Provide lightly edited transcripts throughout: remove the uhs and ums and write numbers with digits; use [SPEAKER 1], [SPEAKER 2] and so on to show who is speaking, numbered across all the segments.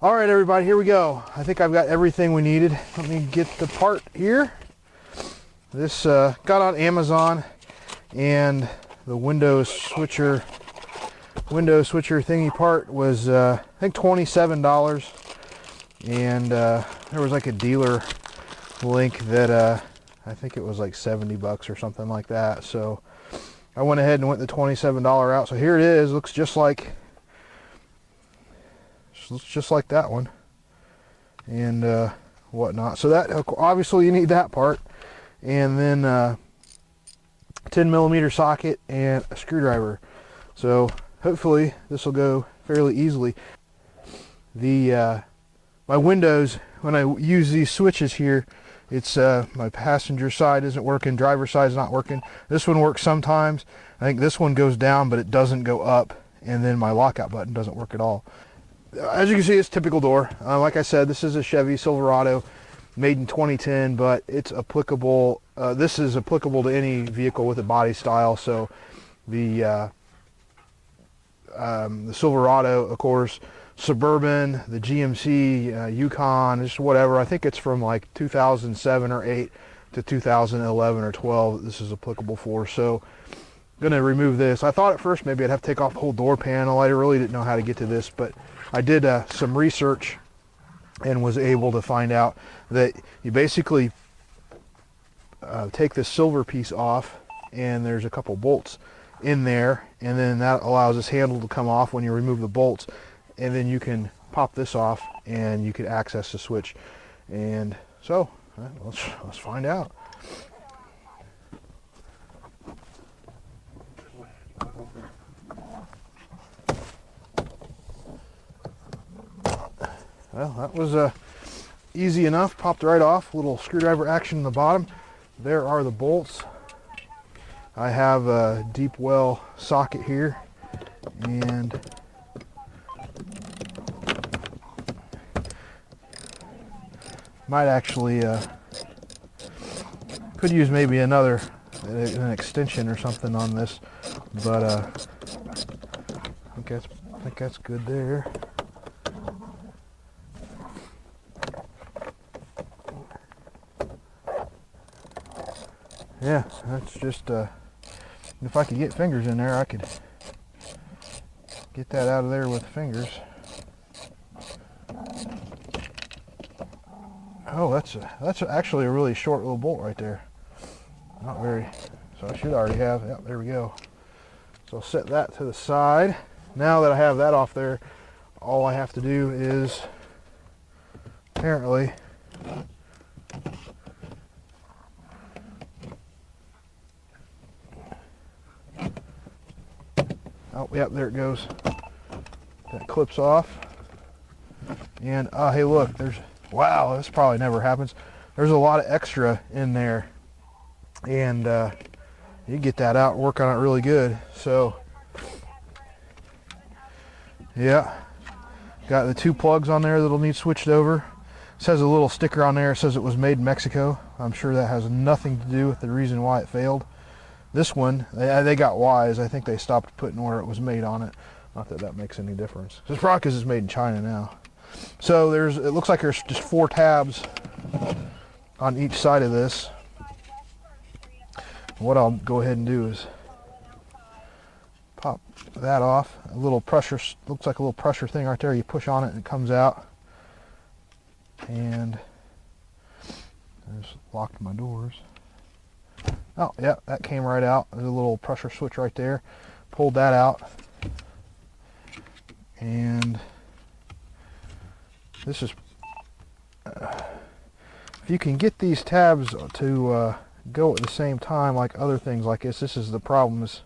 [SPEAKER 1] All right, everybody, here we go. I think I've got everything we needed. Let me get the part here. This got on Amazon, and the window switcher thingy part was I think $27, and there was like a dealer link that I think it was like $70 or something like that. So I went ahead and went the $27 out. So here it is. Looks just like that one, and whatnot. So that, obviously you need that part, and then 10mm socket and a screwdriver. So hopefully this will go fairly easily. The my windows, when I use these switches here, it's my passenger side isn't working, driver side is not working. This one works sometimes. I think this one goes down, but it doesn't go up, and then my lockout button doesn't work at all. As you can see, it's a typical door. Like I said, this is a Chevy Silverado made in 2010, but it's applicable. This is applicable to any vehicle with a body style. So the Silverado, of course, Suburban, the GMC, Yukon, just whatever. I think it's from like 2007 or 8 to 2011 or 12 that this is applicable for. So I'm going to remove this. I thought at first maybe I'd have to take off the whole door panel. I really didn't know how to get to this, but I did some research and was able to find out that you basically take this silver piece off, and there's a couple bolts in there, and then that allows this handle to come off when you remove the bolts, and then you can pop this off and you can access the switch. And so let's find out. Well, that was easy enough. Popped right off. Little screwdriver action in the bottom. There are the bolts. I have a deep well socket here, and might actually could use maybe an extension or something on this, but I think that's good there. Yeah, that's just, if I could get fingers in there, I could get that out of there with fingers. Oh, that's actually a really short little bolt right there. Not very, so I should already have, yep, there we go. So I'll set that to the side. Now that I have that off there, all I have to do is, apparently, oh, yep, there it goes. That clips off. And, hey, look, wow, this probably never happens. There's a lot of extra in there. And you get that out, work on it really good. So, yeah. Got the 2 plugs on there that'll need switched over. It says a little sticker on there. It says it was made in Mexico. I'm sure that has nothing to do with the reason why it failed. This one, they got wise. I think they stopped putting where it was made on it. Not that that makes any difference. It's probably because it's made in China now. So it looks like there's just 4 tabs on each side of this. What I'll go ahead and do is pop that off. A little pressure, looks like a little pressure thing right there. You push on it and it comes out. And I just locked my doors. Oh, yeah, that came right out. There's a little pressure switch right there. Pulled that out. And this is, if you can get these tabs to go at the same time like other things like this is the problem, is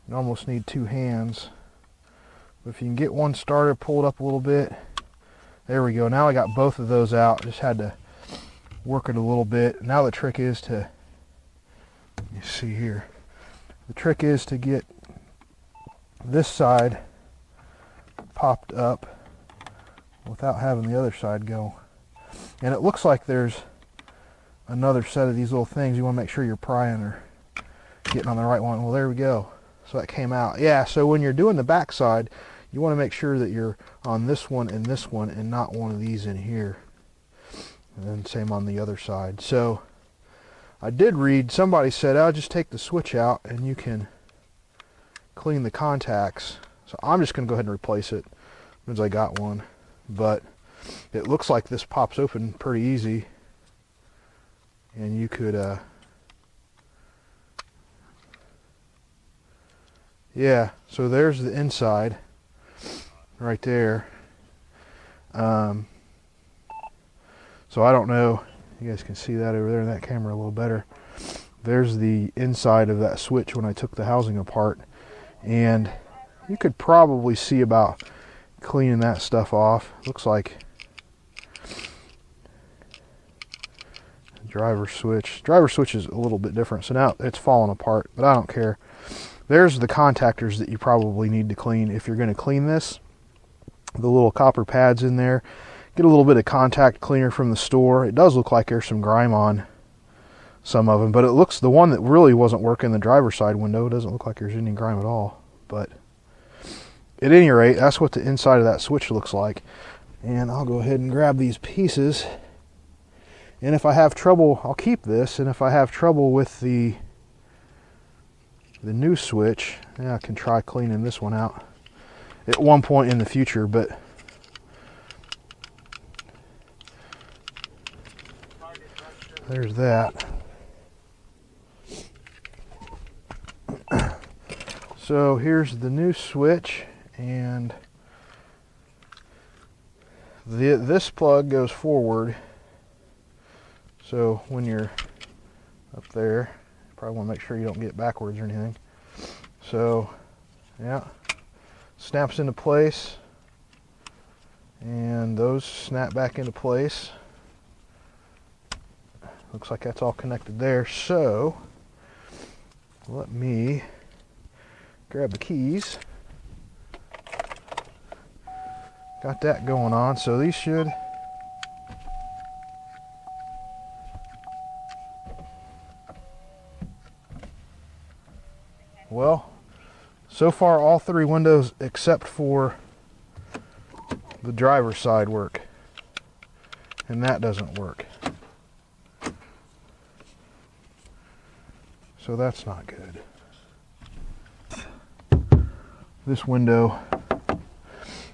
[SPEAKER 1] you almost need 2 hands. But if you can get one started, pull it up a little bit. There we go. Now I got both of those out. Just had to work it a little bit. Now the trick is to, you see here, the trick is to get this side popped up without having the other side go. And it looks like there's another set of these little things. You want to make sure you're prying or getting on the right one. Well, there we go. So that came out. Yeah, so when you're doing the back side, you want to make sure that you're on this one and not one of these in here. And then same on the other side. So I did read, somebody said, I'll just take the switch out and you can clean the contacts. So I'm just going to go ahead and replace it as I got one. But it looks like this pops open pretty easy. And you could, yeah, so there's the inside right there. So I don't know, you guys can see that over there in that camera a little better. There's the inside of that switch when I took the housing apart, and you could probably see about cleaning that stuff off. Looks like driver switch is a little bit different, so now it's falling apart, but I don't care. There's the contactors that you probably need to clean if you're going to clean this. The little copper pads in there. Get a little bit of contact cleaner from the store. It does look like there's some grime on some of them, but it looks, the one that really wasn't working, the driver's side window, doesn't look like there's any grime at all. But at any rate, that's what the inside of that switch looks like. And I'll go ahead and grab these pieces. And if I have trouble, I'll keep this. And if I have trouble with the new switch, yeah, I can try cleaning this one out at one point in the future. But there's that. So here's the new switch, and this plug goes forward. So when you're up there, you probably want to make sure you don't get backwards or anything. So yeah, snaps into place, and those snap back into place. Looks like that's all connected there. So let me grab the keys. Got that going on. So these should, well, so far all three windows except for the driver's side work, and that doesn't work. So that's not good. This window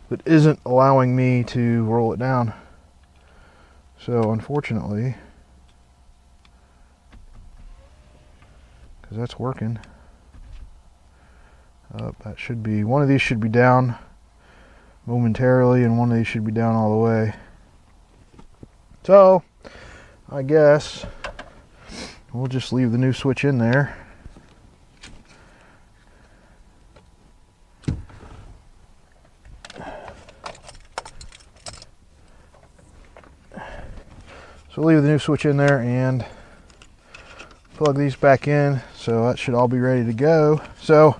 [SPEAKER 1] that isn't allowing me to roll it down. So unfortunately, because that's working, that should be, one of these should be down momentarily and one of these should be down all the way. So I guess we'll just leave the new switch in there. So leave the new switch in there and plug these back in. So that should all be ready to go. So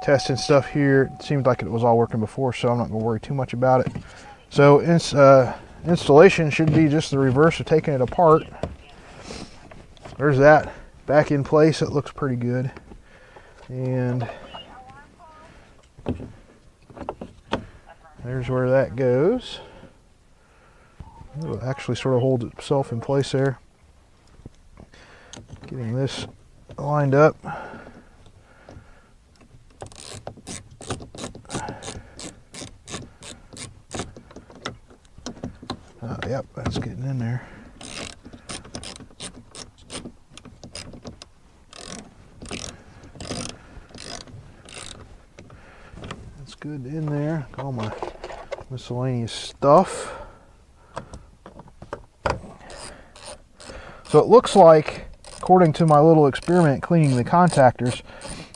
[SPEAKER 1] testing stuff here. It seemed like it was all working before, so I'm not going to worry too much about it. So installation should be just the reverse of taking it apart. There's that back in place. It looks pretty good. And there's where that goes. It actually sort of holds itself in place there. Getting this lined up. Yep, that's getting in there. That's good in there. All my miscellaneous stuff. So it looks like, according to my little experiment cleaning the contactors,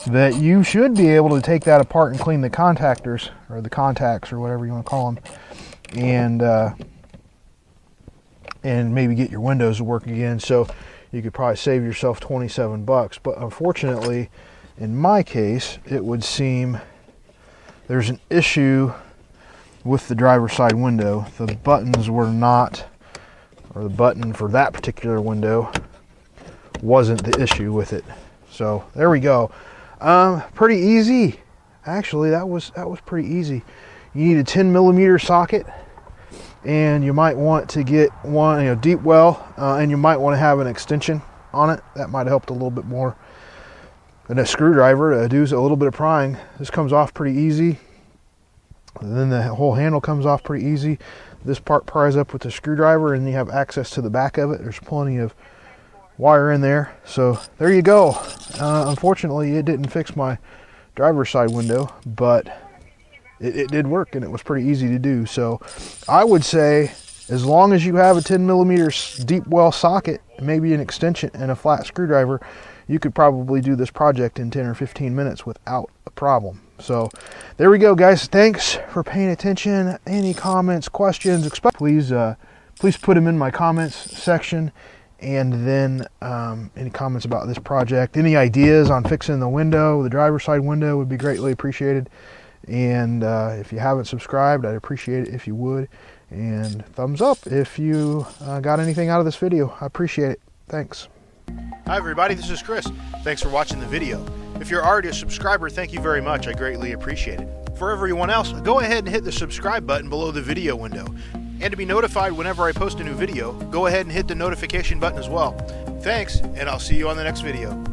[SPEAKER 1] that you should be able to take that apart and clean the contactors, or the contacts, or whatever you want to call them, and maybe get your windows to work again. So you could probably save yourself 27 bucks. But unfortunately, in my case, it would seem there's an issue with the driver's side window. The buttons were not, or the button for that particular window wasn't the issue with it. So there we go. Pretty easy. Actually, that was pretty easy. You need a 10mm socket, and you might want to get one, deep well, and you might want to have an extension on it. That might have helped a little bit more. And a screwdriver to do a little bit of prying. This comes off pretty easy. And then the whole handle comes off pretty easy. This part pries up with the screwdriver, and you have access to the back of it. There's plenty of wire in there. So there you go. Unfortunately, it didn't fix my driver's side window, but it did work, and it was pretty easy to do. So I would say, as long as you have a 10mm deep well socket, maybe an extension and a flat screwdriver, you could probably do this project in 10 or 15 minutes without a problem. So there we go, guys. Thanks for paying attention. Any comments, questions, please put them in my comments section. And then any comments about this project, any ideas on fixing the window, the driver's side window, would be greatly appreciated. And if you haven't subscribed, I'd appreciate it if you would. And thumbs up if you got anything out of this video. I appreciate it. Thanks.
[SPEAKER 2] Hi everybody, this is Chris. Thanks for watching the video. If you're already a subscriber, thank you very much. I greatly appreciate it. For everyone else, go ahead and hit the subscribe button below the video window. And to be notified whenever I post a new video, go ahead and hit the notification button as well. Thanks, and I'll see you on the next video.